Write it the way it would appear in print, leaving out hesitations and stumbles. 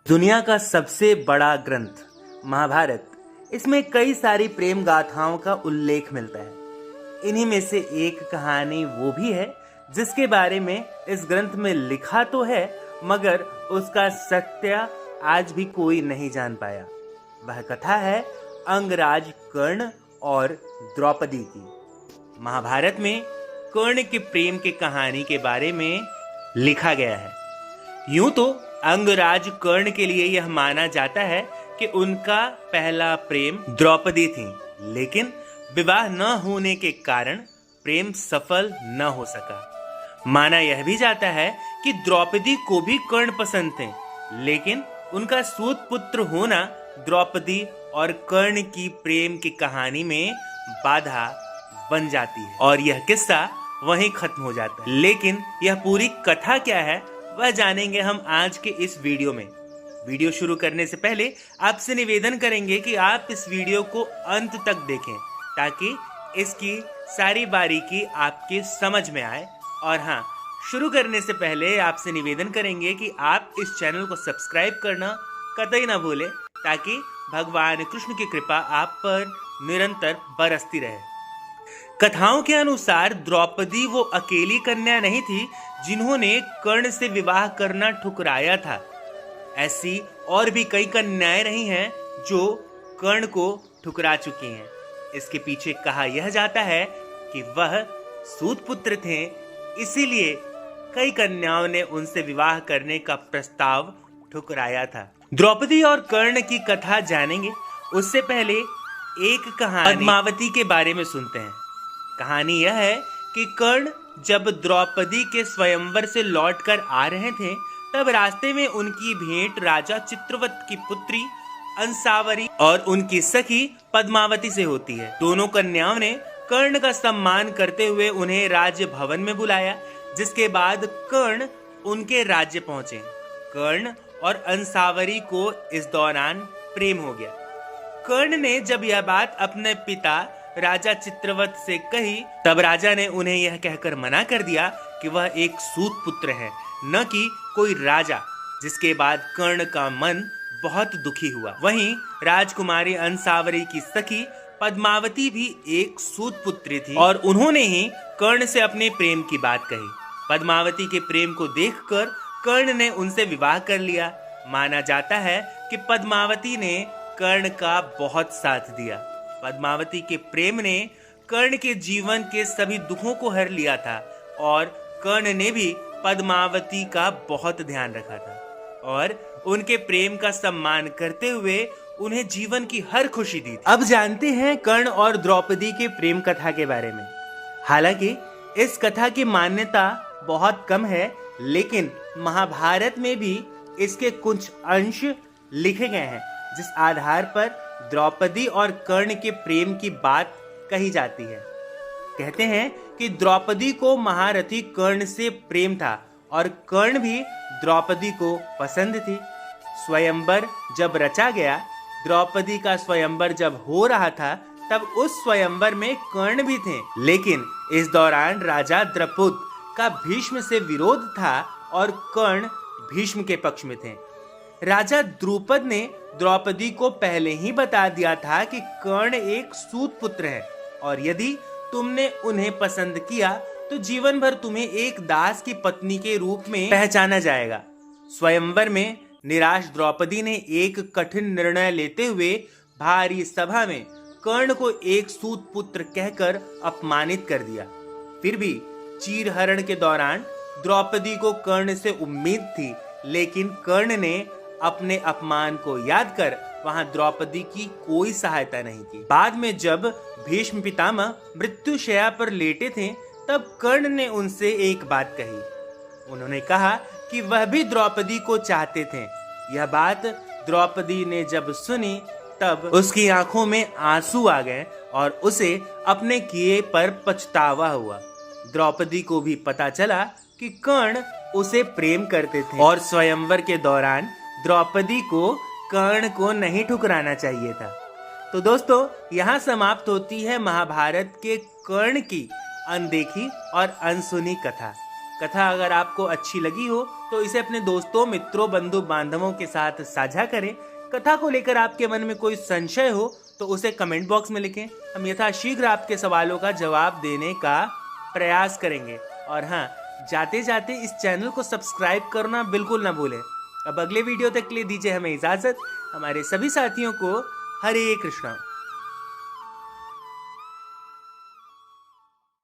दुनिया का सबसे बड़ा ग्रंथ महाभारत, इसमें कई सारी प्रेम गाथाओं का उल्लेख मिलता है। इन्हीं में से एक कहानी वो भी है जिसके बारे में इस ग्रंथ में लिखा तो है, मगर उसका सत्य आज भी कोई नहीं जान पाया। वह कथा है अंगराज कर्ण और द्रौपदी की। महाभारत में कर्ण के प्रेम की कहानी के बारे में लिखा गया है। यूं तो अंगराज कर्ण के लिए यह माना जाता है कि उनका पहला प्रेम द्रौपदी थी, लेकिन विवाह न होने के कारण प्रेम सफल न हो सका। माना यह भी जाता है कि द्रौपदी को भी कर्ण पसंद थे, लेकिन उनका सूत पुत्र होना द्रौपदी और कर्ण की प्रेम की कहानी में बाधा बन जाती है और यह किस्सा वहीं खत्म हो जाता है। लेकिन यह पूरी कथा क्या है वह जानेंगे हम आज के इस वीडियो में। वीडियो शुरू करने से पहले आपसे निवेदन करेंगे कि आप इस वीडियो को अंत तक देखें ताकि इसकी सारी बारीकी आपके समझ में आए। और हाँ, शुरू करने से पहले आपसे निवेदन करेंगे कि आप इस चैनल को सब्सक्राइब करना कतई ना भूलें ताकि भगवान कृष्ण की कृपा आप पर निरंतर बरसती रहे। कथाओं के अनुसार द्रौपदी वो अकेली कन्या नहीं थी जिन्होंने कर्ण से विवाह करना ठुकराया था। ऐसी और भी कई कन्याएं रही हैं जो कर्ण को ठुकरा चुकी हैं। इसके पीछे कहा यह जाता है कि वह सूत पुत्र थे, इसीलिए कई कन्याओं ने उनसे विवाह करने का प्रस्ताव ठुकराया था। द्रौपदी और कर्ण की कथा जानेंगे उससे पहले एक कहानी पद्मावती के बारे में सुनते हैं। कहानी यह है कि कर्ण जब द्रौपदी के स्वयंवर से लौटकर आ रहे थे, तब रास्ते में उनकी भेंट राजा चित्रवत की पुत्री अंसावरी और उनकी सखी पद्मावती से होती है। दोनों कन्याओं ने कर्ण का सम्मान करते हुए उन्हें राज्य भवन में बुलाया, जिसके बाद कर्ण उनके राज्य पहुंचे। कर्ण और अंसावरी को इस दौरान प्रेम हो गया। कर्ण ने जब यह बात अपने पिता राजा चित्रवत से कही, तब राजा ने उन्हें यह कहकर मना कर दिया कि वह एक सूत पुत्र है, न कि कोई राजा, जिसके बाद कर्ण का मन बहुत दुखी हुआ। वहीं राजकुमारी अंसावरी की सखी पद्मावती भी एक सूत पुत्री थी और उन्होंने ही कर्ण से अपने प्रेम की बात कही। पद्मावती के प्रेम को देखकर कर्ण ने उनसे विवाह कर लिया। माना जाता है कि पद्मावती ने कर्ण का बहुत साथ दिया। पद्मावती के प्रेम ने कर्ण के जीवन के सभी दुखों को हर लिया था और कर्ण ने भी पद्मावती का बहुत ध्यान रखा था और उनके प्रेम का सम्मान करते हुए उन्हें जीवन की हर खुशी दी थी। अब जानते हैं कर्ण और द्रौपदी के प्रेम कथा के बारे में। हालांकि इस कथा की मान्यता बहुत कम है, लेकिन महाभारत में भी इसके कुछ अंश लिखे गए हैं जिस आधार पर द्रौपदी और कर्ण के प्रेम की बात कही जाती है। कहते हैं कि द्रौपदी को महारथी कर्ण से प्रेम था और कर्ण भी द्रौपदी को पसंद थी। स्वयंवर जब रचा गया, द्रौपदी का स्वयंवर जब हो रहा था, तब उस स्वयंवर में कर्ण भी थे, लेकिन इस दौरान राजा द्रौपद का भीष्म से विरोध था और कर्ण भीष्म के पक्ष में थे। राजा द्रुपद ने द्रौपदी को पहले ही बता दिया था कि कर्ण एक सूत पुत्र है और यदि तुमने उन्हें पसंद किया तो जीवन भर तुम्हें एक दास की पत्नी के रूप में पहचाना जाएगा। स्वयंवर में निराश द्रौपदी ने एक कठिन निर्णय लेते हुए भारी सभा में कर्ण को एक सूत पुत्र कहकर अपमानित कर दिया। फिर भी चीरहरण के दौरान द्रौपदी को कर्ण से उम्मीद थी, लेकिन कर्ण ने अपने अपमान को याद कर वहां द्रौपदी की कोई सहायता नहीं की। बाद में जब भीष्म पितामह मृत्युशैया पर लेटे थे, तब कर्ण ने उनसे एक बात कही। उन्होंने कहा कि वह भी द्रौपदी को चाहते थे। यह बात द्रौपदी ने जब सुनी, तब उसकी आंखों में आंसू आ गए और उसे अपने किए पर पछतावा हुआ। द्रौपदी को भी पता चला कि कर्ण उसे प्रेम करते थे और स्वयंवर के दौरान द्रौपदी को कर्ण को नहीं ठुकराना चाहिए था। तो दोस्तों, यहाँ समाप्त होती है महाभारत के कर्ण की अनदेखी और अनसुनी कथा। कथा अगर आपको अच्छी लगी हो तो इसे अपने दोस्तों, मित्रों, बंधु बांधवों के साथ साझा करें। कथा को लेकर आपके मन में कोई संशय हो तो उसे कमेंट बॉक्स में लिखें। हम यथाशीघ्र आपके सवालों का जवाब देने का प्रयास करेंगे। और हाँ, जाते जाते इस चैनल को सब्सक्राइब करना बिल्कुल ना भूलें। अब अगले वीडियो तक के लिए दीजिए हमें इजाज़त। हमारे सभी साथियों को हरे कृष्णा।